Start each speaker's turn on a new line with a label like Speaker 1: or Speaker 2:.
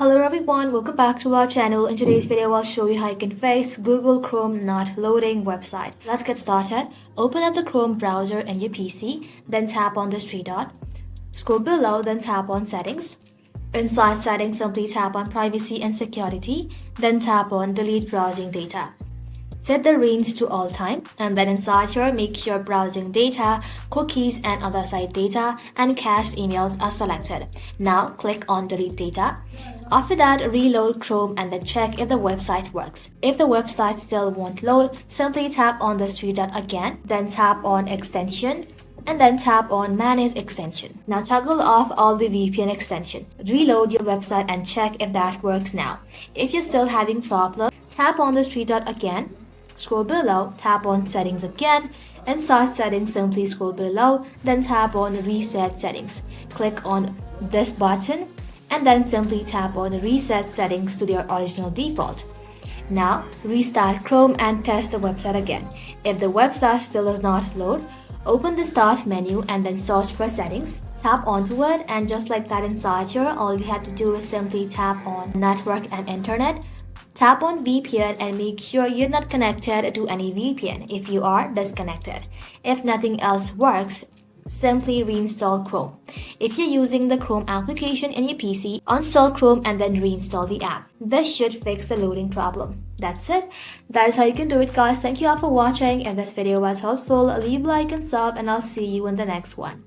Speaker 1: Hello everyone, welcome back to our channel. In today's video, I'll show you how you can fix Google Chrome not loading website. Let's get started. Open up the Chrome browser in your PC, then tap on this three dot. Scroll below, then tap on Settings. Inside Settings, simply tap on Privacy and Security, then tap on Delete Browsing Data. Set the range to all time, and then inside here, make sure browsing data, cookies and other site data and cached emails are selected. Now click on Delete Data. After that, reload Chrome and then check if the website works. If the website still won't load, simply tap on the three dot again, then tap on Extension, and then tap on Manage Extension. Now toggle off all the VPN extension. Reload your website and check if that works now. If you're still having problem, tap on the three dot again. Scroll below, tap on Settings again. Inside Settings, simply scroll below, then tap on Reset Settings. Click on this button and then simply tap on Reset Settings to their original default. Now restart Chrome and test the website again. If the website still does not load, open the Start menu and then search for Settings. Tap onto it, and just like that inside here, all you have to do is simply tap on Network and Internet. Tap on VPN and make sure you're not connected to any VPN. If you are, disconnected. If nothing else works, simply reinstall Chrome. If you're using the Chrome application in your PC, uninstall Chrome and then reinstall the app. This should fix the loading problem. That's it. That is how you can do it, guys. Thank you all for watching. If this video was helpful, leave a like and sub, and I'll see you in the next one.